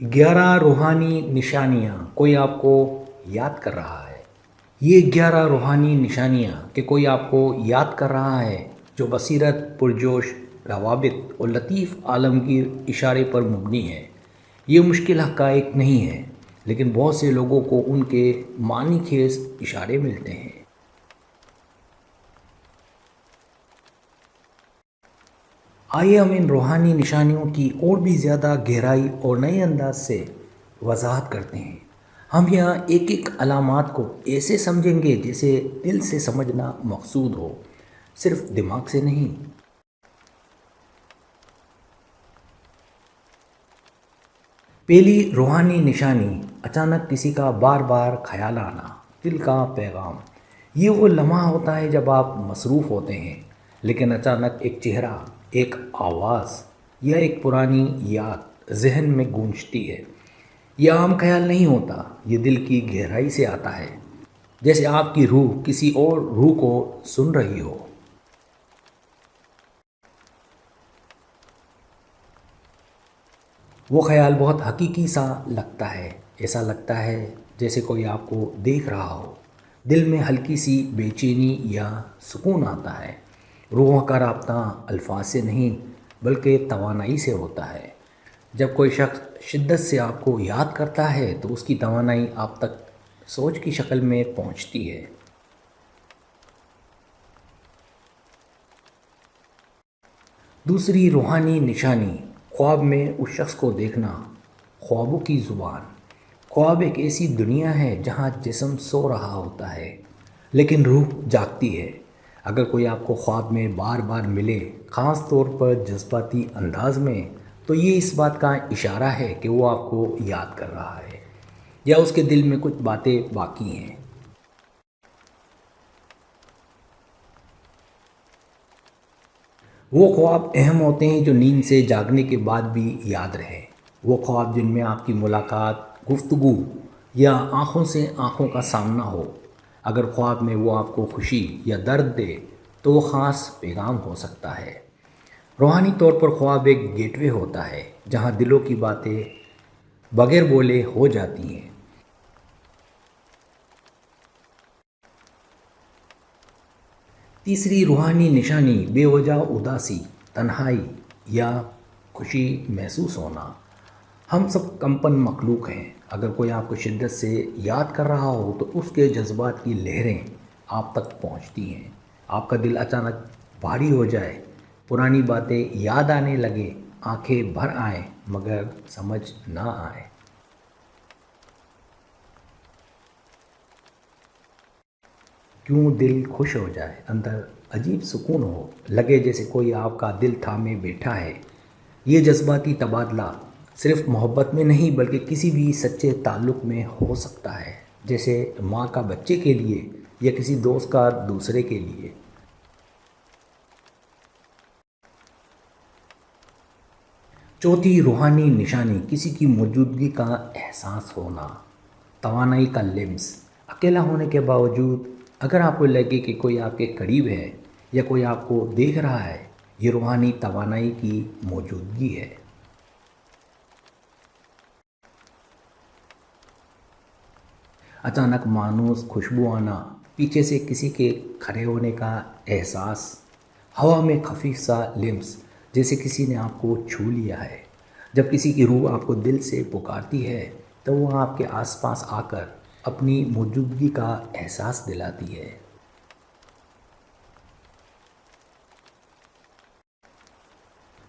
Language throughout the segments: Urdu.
11 روحانی نشانیاں کوئی آپ کو یاد کر رہا ہے۔ یہ 11 روحانی نشانیاں کہ کوئی آپ کو یاد کر رہا ہے جو بصیرت، پرجوش، روابط اور لطیف عالمگیر اشارے پر مبنی ہے۔ یہ مشکل حقائق نہیں ہے، لیکن بہت سے لوگوں کو ان کے معنی خیز اشارے ملتے ہیں۔ آئیے ہم ان روحانی نشانیوں کی اور بھی زیادہ گہرائی اور نئے انداز سے وضاحت کرتے ہیں۔ ہم یہاں ایک ایک علامات کو ایسے سمجھیں گے جیسے دل سے سمجھنا مقصود ہو، صرف دماغ سے نہیں۔ پہلی روحانی نشانی، اچانک کسی کا بار بار خیال آنا، دل کا پیغام۔ یہ وہ لمحہ ہوتا ہے جب آپ مصروف ہوتے ہیں، لیکن اچانک ایک چہرہ، ایک آواز یا ایک پرانی یاد ذہن میں گونجتی ہے۔ یہ عام خیال نہیں ہوتا، یہ دل کی گہرائی سے آتا ہے، جیسے آپ کی روح کسی اور روح کو سن رہی ہو۔ وہ خیال بہت حقیقی سا لگتا ہے، ایسا لگتا ہے جیسے کوئی آپ کو دیکھ رہا ہو۔ دل میں ہلکی سی بے چینی یا سکون آتا ہے۔ روحوں کا رابطہ الفاظ سے نہیں بلکہ توانائی سے ہوتا ہے۔ جب کوئی شخص شدت سے آپ کو یاد کرتا ہے تو اس کی توانائی آپ تک سوچ کی شکل میں پہنچتی ہے۔ دوسری روحانی نشانی، خواب میں اس شخص کو دیکھنا، خوابوں کی زبان۔ خواب ایک ایسی دنیا ہے جہاں جسم سو رہا ہوتا ہے لیکن روح جاگتی ہے۔ اگر کوئی آپ کو خواب میں بار بار ملے، خاص طور پر جذباتی انداز میں، تو یہ اس بات کا اشارہ ہے کہ وہ آپ کو یاد کر رہا ہے یا اس کے دل میں کچھ باتیں باقی ہیں۔ وہ خواب اہم ہوتے ہیں جو نیند سے جاگنے کے بعد بھی یاد رہے۔ وہ خواب جن میں آپ کی ملاقات، گفتگو یا آنکھوں سے آنکھوں کا سامنا ہو۔ اگر خواب میں وہ آپ کو خوشی یا درد دے تو وہ خاص پیغام ہو سکتا ہے۔ روحانی طور پر خواب ایک گیٹ وے ہوتا ہے جہاں دلوں کی باتیں بغیر بولے ہو جاتی ہیں۔ تیسری روحانی نشانی، بے وجہ اداسی، تنہائی یا خوشی محسوس ہونا۔ ہم سب کمپن مخلوق ہیں۔ اگر کوئی آپ کو شدت سے یاد کر رہا ہو تو اس کے جذبات کی لہریں آپ تک پہنچتی ہیں۔ آپ کا دل اچانک بھاری ہو جائے، پرانی باتیں یاد آنے لگے، آنکھیں بھر آئیں مگر سمجھ نہ آئے۔ کیوں دل خوش ہو جائے، اندر عجیب سکون ہو، لگے جیسے کوئی آپ کا دل تھامے بیٹھا ہے۔ یہ جذباتی تبادلہ صرف محبت میں نہیں بلکہ کسی بھی سچے تعلق میں ہو سکتا ہے، جیسے ماں کا بچے کے لیے یا کسی دوست کا دوسرے کے لیے۔ چوتھی روحانی نشانی، کسی کی موجودگی کا احساس ہونا، توانائی کا لمس۔ اکیلا ہونے کے باوجود اگر آپ کو لگے کہ کوئی آپ کے قریب ہے یا کوئی آپ کو دیکھ رہا ہے، یہ روحانی توانائی کی موجودگی ہے۔ اچانک مانوس خوشبو آنا، پیچھے سے کسی کے کھڑے ہونے کا احساس، ہوا میں خفیف سا لمس جیسے کسی نے آپ کو چھو لیا ہے۔ جب کسی کی روح آپ کو دل سے پکارتی ہے تو وہ آپ کے آس پاس آ کر اپنی موجودگی کا احساس دلاتی ہے۔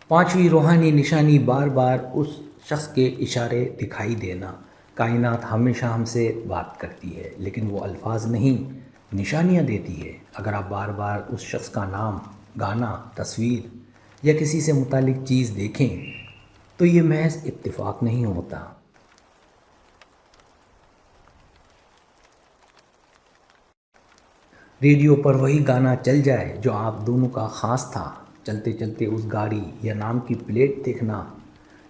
پانچویں روحانی نشانی، بار بار اس شخص کے اشارے دکھائی دینا۔ کائنات ہمیشہ ہم سے بات کرتی ہے لیکن وہ الفاظ نہیں، نشانیاں دیتی ہے۔ اگر آپ بار بار اس شخص کا نام، گانا، تصویر یا کسی سے متعلق چیز دیکھیں تو یہ محض اتفاق نہیں ہوتا۔ ریڈیو پر وہی گانا چل جائے جو آپ دونوں کا خاص تھا، چلتے چلتے اس گاڑی یا نام کی پلیٹ دیکھنا،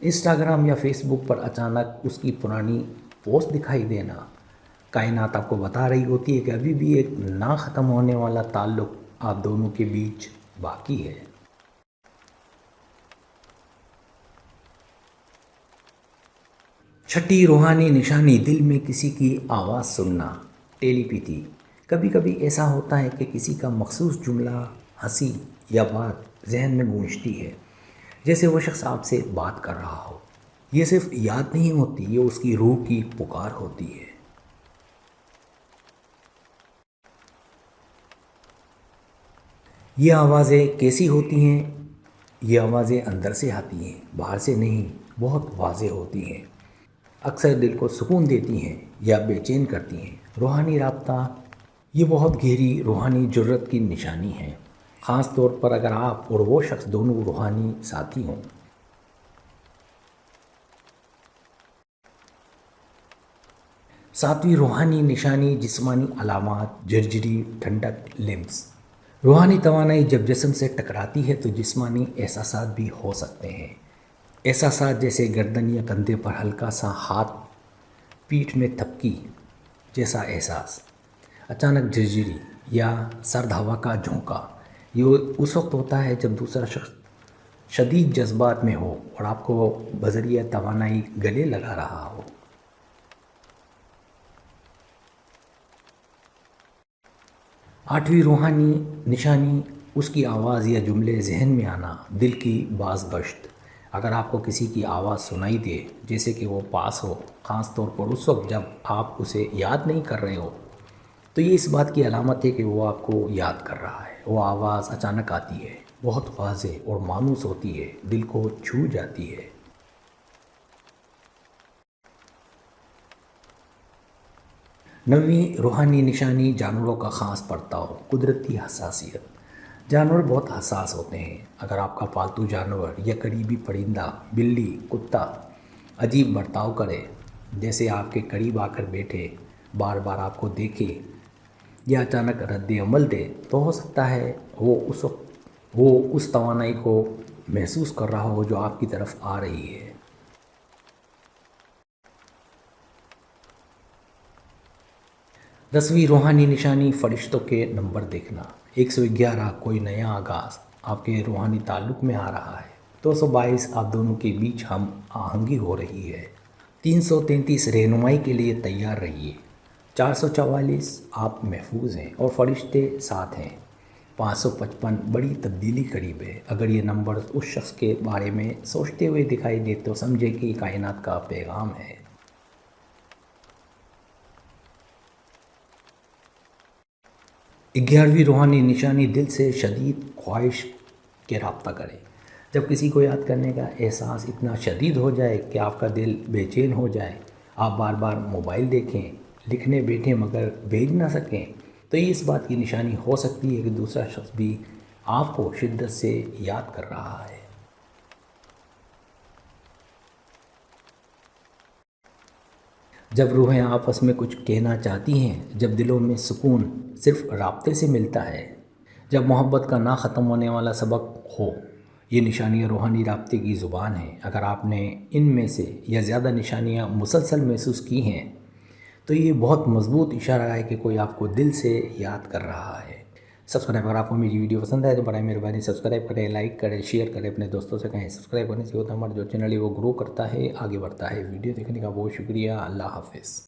انسٹاگرام یا فیس بک پر اچانک اس کی پرانی پوسٹ دکھائی دینا۔ کائنات آپ کو بتا رہی ہوتی ہے کہ ابھی بھی ایک نہ ختم ہونے والا تعلق آپ دونوں کے بیچ باقی ہے۔ چھٹی روحانی نشانی دل میں کسی کی آواز سننا، ٹیلی پیتی۔ کبھی کبھی ایسا ہوتا ہے کہ کسی کا مخصوص جملہ، ہنسی یا بات ذہن میں گونجتی ہے، جیسے وہ شخص آپ سے بات کر رہا ہو۔ یہ صرف یاد نہیں ہوتی، یہ اس کی روح کی پکار ہوتی ہے۔ یہ آوازیں کیسی ہوتی ہیں؟ یہ آوازیں اندر سے آتی ہیں، باہر سے نہیں، بہت واضح ہوتی ہیں، اکثر دل کو سکون دیتی ہیں یا بے چین کرتی ہیں۔ روحانی رابطہ یہ بہت گہری روحانی جرت کی نشانی ہے، خاص طور پر اگر آپ اور وہ شخص دونوں روحانی ساتھی ہوں۔ ساتویں روحانی نشانی جسمانی علامات، جھرجھری، ٹھنڈک، لمس۔ روحانی توانائی جب جسم سے ٹکراتی ہے تو جسمانی احساسات بھی ہو سکتے ہیں۔ احساسات جیسے گردن یا کندھے پر ہلکا سا ہاتھ، پیٹھ میں تھپکی جیسا احساس، اچانک جھرجھری یا سرد ہوا کا جھونکا۔ یہ اس وقت ہوتا ہے جب دوسرا شخص شدید جذبات میں ہو اور آپ کو بذریعہ توانائی گلے لگا رہا ہو۔ آٹھویں روحانی نشانی اس کی آواز یا جملے ذہن میں آنا، دل کی باز گشت۔ اگر آپ کو کسی کی آواز سنائی دے، جیسے کہ وہ پاس ہو، خاص طور پر اس وقت جب آپ اسے یاد نہیں کر رہے ہو، تو یہ اس بات کی علامت ہے کہ وہ آپ کو یاد کر رہا ہے۔ وہ آواز اچانک آتی ہے، بہت واضح اور مانوس ہوتی ہے، دل کو چھو جاتی ہے۔ نویں روحانی نشانی جانوروں کا خاص برتاؤ، قدرتی حساسیت۔ جانور بہت حساس ہوتے ہیں۔ اگر آپ کا پالتو جانور یا قریبی پرندہ، بلی، کتا عجیب برتاؤ کرے، جیسے آپ کے قریب آ کر بیٹھے، بار بار آپ کو دیکھے یا اچانک رد عمل دے، تو ہو سکتا ہے وہ اس توانائی کو محسوس کر رہا ہو جو آپ کی طرف آ رہی ہے۔ 10ویں روحانی نشانی فرشتوں کے نمبر دیکھنا، 111 کوئی نیا آغاز آپ کے روحانی تعلق میں آ رہا ہے۔ 222 آپ دونوں کے بیچ ہم آہنگی ہو رہی ہے۔ 333 رہنمائی کے لیے تیار رہیے۔ 444 آپ محفوظ ہیں اور فرشتے ساتھ ہیں۔ 555 بڑی تبدیلی قریب ہے۔ اگر یہ نمبر اس شخص کے بارے میں سوچتے ہوئے دکھائی دے تو سمجھے کہ یہ کائنات کا پیغام ہے۔ 11ویں روحانی نشانی دل سے شدید خواہش کے رابطہ کریں۔ جب کسی کو یاد کرنے کا احساس اتنا شدید ہو جائے کہ آپ کا دل بے چین ہو جائے، آپ بار بار موبائل دیکھیں، لکھنے بیٹھیں مگر بھیج نہ سکیں، تو یہ اس بات کی نشانی ہو سکتی ہے کہ دوسرا شخص بھی آپ کو شدت سے یاد کر رہا ہے۔ جب روحیں آپس میں کچھ کہنا چاہتی ہیں، جب دلوں میں سکون صرف رابطے سے ملتا ہے، جب محبت کا نہ ختم ہونے والا سبق ہو، یہ نشانیاں روحانی رابطے کی زبان ہیں۔ اگر آپ نے ان میں سے یا زیادہ نشانیاں مسلسل محسوس کی ہیں تو یہ بہت مضبوط اشارہ ہے کہ کوئی آپ کو دل سے یاد کر رہا ہے۔ سبسکرائب، اگر آپ کو میری ویڈیو پسند آئے تو برائے مہربانی سبسکرائب کریں، لائک کریں، شیئر کریں، اپنے دوستوں سے کہیں سبسکرائب کرنے سے ہوتا ہے ہمارا جو چینل ہے وہ گرو کرتا ہے، آگے بڑھتا ہے۔ ویڈیو دیکھنے کا بہت شکریہ۔ اللہ حافظ۔